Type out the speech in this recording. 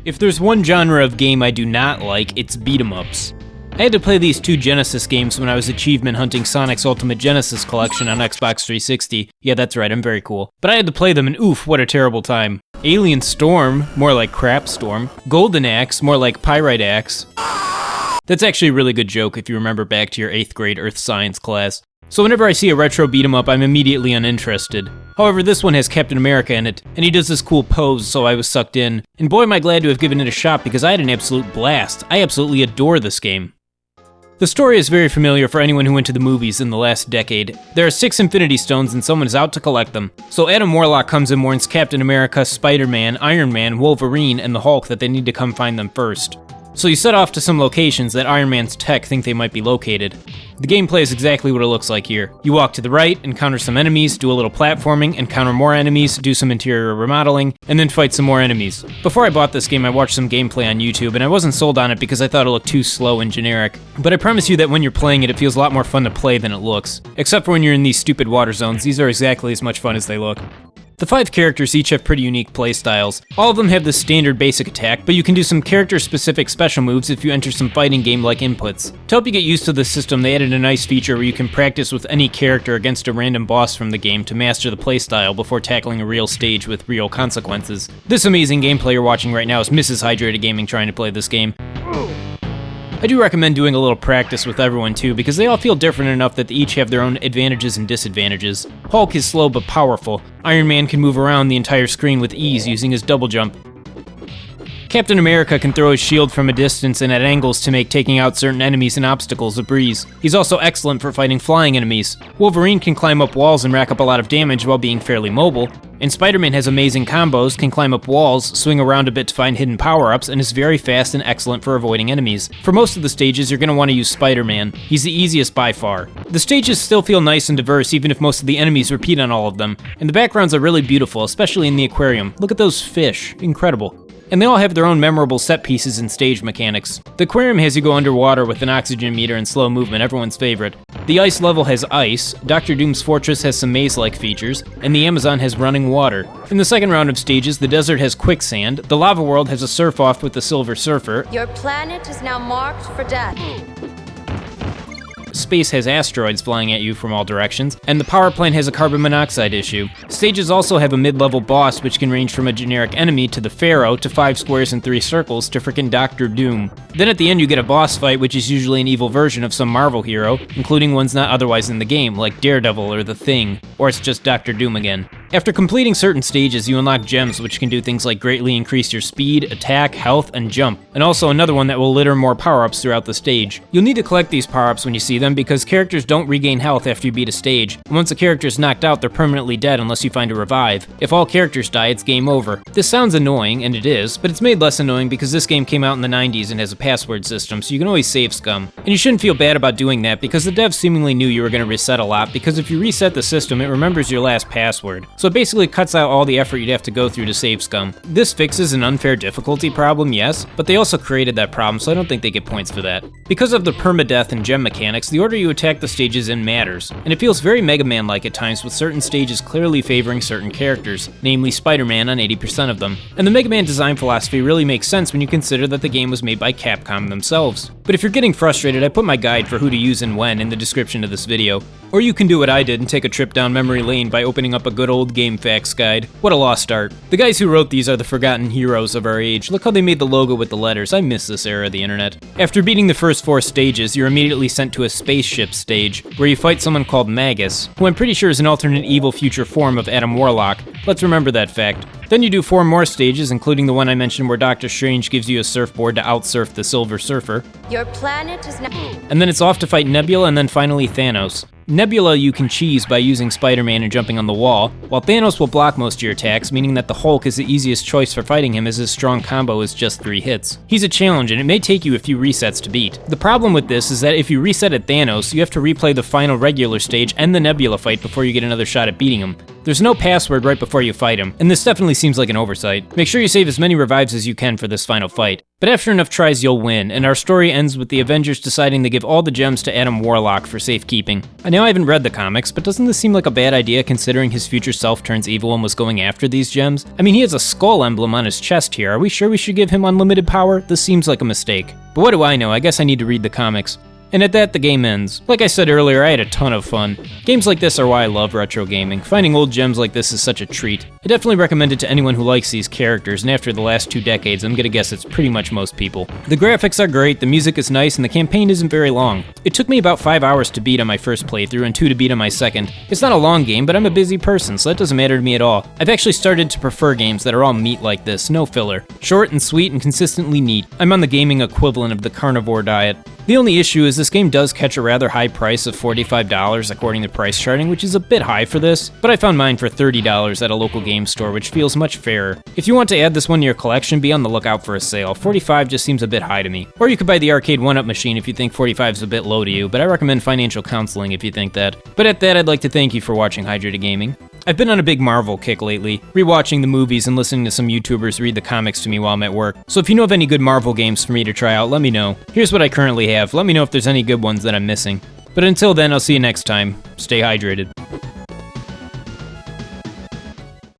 If there's one genre of game I do not like, it's beat-em-ups. I had to play these two Genesis games when I was achievement hunting Sonic's Ultimate Genesis Collection on Xbox 360. Yeah, that's right, I'm very cool. But I had to play them and oof, what a terrible time. Alien Storm, more like Crap Storm. Golden Axe, more like Pyrite Axe. That's actually a really good joke if you remember back to your 8th grade Earth Science class. So whenever I see a retro beat-em-up, I'm immediately uninterested. However, this one has Captain America in it, and he does this cool pose, so I was sucked in. And boy am I glad to have given it a shot because I had an absolute blast. I absolutely adore this game. The story is very familiar for anyone who went to the movies in the last decade. There are 6 Infinity Stones and someone is out to collect them. So Adam Warlock comes and warns Captain America, Spider-Man, Iron Man, Wolverine, and the Hulk that they need to come find them first. So you set off to some locations that Iron Man's tech think they might be located. The gameplay is exactly what it looks like here. You walk to the right, encounter some enemies, do a little platforming, encounter more enemies, do some interior remodeling, and then fight some more enemies. Before I bought this game, I watched some gameplay on YouTube, and I wasn't sold on it because I thought it looked too slow and generic. But I promise you that when you're playing it, it feels a lot more fun to play than it looks. Except for when you're in these stupid water zones, these are exactly as much fun as they look. The 5 characters each have pretty unique playstyles. All of them have the standard basic attack, but you can do some character-specific special moves if you enter some fighting game-like inputs. To help you get used to the system, they added a nice feature where you can practice with any character against a random boss from the game to master the playstyle before tackling a real stage with real consequences. This amazing gameplay you're watching right now is Mrs. HydratedGaming trying to play this game. I do recommend doing a little practice with everyone too, because they all feel different enough that they each have their own advantages and disadvantages. Hulk is slow but powerful. Iron Man can move around the entire screen with ease using his double jump. Captain America can throw his shield from a distance and at angles to make taking out certain enemies and obstacles a breeze. He's also excellent for fighting flying enemies. Wolverine can climb up walls and rack up a lot of damage while being fairly mobile. And Spider-Man has amazing combos, can climb up walls, swing around a bit to find hidden power-ups, and is very fast and excellent for avoiding enemies. For most of the stages, you're going to want to use Spider-Man. He's the easiest by far. The stages still feel nice and diverse even if most of the enemies repeat on all of them. And the backgrounds are really beautiful, especially in the aquarium. Look at those fish. Incredible. And they all have their own memorable set pieces and stage mechanics. The aquarium has you go underwater with an oxygen meter and slow movement, everyone's favorite. The ice level has ice, Dr. Doom's fortress has some maze-like features, and the Amazon has running water. In the second round of stages, the desert has quicksand, the lava world has a surf-off with the Silver Surfer. Your planet is now marked for death. Space has asteroids flying at you from all directions, and the power plant has a carbon monoxide issue. Stages also have a mid-level boss which can range from a generic enemy to the Pharaoh to 5 squares and 3 circles to frickin' Dr. Doom. Then at the end you get a boss fight which is usually an evil version of some Marvel hero, including ones not otherwise in the game, like Daredevil or The Thing, or it's just Dr. Doom again. After completing certain stages, you unlock gems which can do things like greatly increase your speed, attack, health, and jump, and also another one that will litter more power-ups throughout the stage. You'll need to collect these power-ups when you see them because characters don't regain health after you beat a stage, and once a character is knocked out, they're permanently dead unless you find a revive. If all characters die, it's game over. This sounds annoying, and it is, but it's made less annoying because this game came out in the 90s and has a password system, so you can always save scum. And you shouldn't feel bad about doing that because the devs seemingly knew you were going to reset a lot, because if you reset the system, it remembers your last password. So it basically cuts out all the effort you'd have to go through to save scum. This fixes an unfair difficulty problem, yes, but they also created that problem, so I don't think they get points for that. Because of the permadeath and gem mechanics, the order you attack the stages in matters, and it feels very Mega Man-like at times with certain stages clearly favoring certain characters, namely Spider-Man on 80% of them. And the Mega Man design philosophy really makes sense when you consider that the game was made by Capcom themselves. But if you're getting frustrated, I put my guide for who to use and when in the description of this video. Or you can do what I did and take a trip down memory lane by opening up a good old game facts guide. What a lost art. The guys who wrote these are the forgotten heroes of our age. Look how they made the logo with the letters. I miss this era of the internet. After beating the first 4 stages, you're immediately sent to a spaceship stage, where you fight someone called Magus, who I'm pretty sure is an alternate evil future form of Adam Warlock. Let's remember that fact. Then you do 4 more stages, including the one I mentioned where Doctor Strange gives you a surfboard to outsurf the Silver Surfer. Your planet is now... And then it's off to fight Nebula and then finally Thanos. Nebula you can cheese by using Spider-Man and jumping on the wall, while Thanos will block most of your attacks, meaning that the Hulk is the easiest choice for fighting him as his strong combo is just 3 hits. He's a challenge and it may take you a few resets to beat. The problem with this is that if you reset at Thanos, you have to replay the final regular stage and the Nebula fight before you get another shot at beating him. There's no password right before you fight him, and this definitely seems like an oversight. Make sure you save as many revives as you can for this final fight. But after enough tries, you'll win, and our story ends with the Avengers deciding to give all the gems to Adam Warlock for safekeeping. I know I haven't read the comics, but doesn't this seem like a bad idea considering his future self turns evil and was going after these gems? I mean, he has a skull emblem on his chest here. Are we sure we should give him unlimited power? This seems like a mistake. But what do I know? I guess I need to read the comics. And at that, the game ends. Like I said earlier, I had a ton of fun. Games like this are why I love retro gaming. Finding old gems like this is such a treat. I definitely recommend it to anyone who likes these characters, and after the last 2 decades, I'm gonna guess it's pretty much most people. The graphics are great, the music is nice, and the campaign isn't very long. It took me about 5 hours to beat on my first playthrough and 2 to beat on my second. It's not a long game, but I'm a busy person, so that doesn't matter to me at all. I've actually started to prefer games that are all meat like this, no filler. Short and sweet and consistently neat. I'm on the gaming equivalent of the carnivore diet. The only issue is this game does catch a rather high price of $45 according to price charting, which is a bit high for this, but I found mine for $30 at a local game store, which feels much fairer. If you want to add this one to your collection, be on the lookout for a sale. $45 just seems a bit high to me. Or you could buy the arcade 1-up machine if you think $45 is a bit low to you, but I recommend financial counseling if you think that. But at that, I'd like to thank you for watching Hydrated Gaming. I've been on a big Marvel kick lately, rewatching the movies and listening to some YouTubers read the comics to me while I'm at work. So if you know of any good Marvel games for me to try out, let me know. Here's what I currently have. Let me know if there's any good ones that I'm missing. But until then, I'll see you next time. Stay hydrated.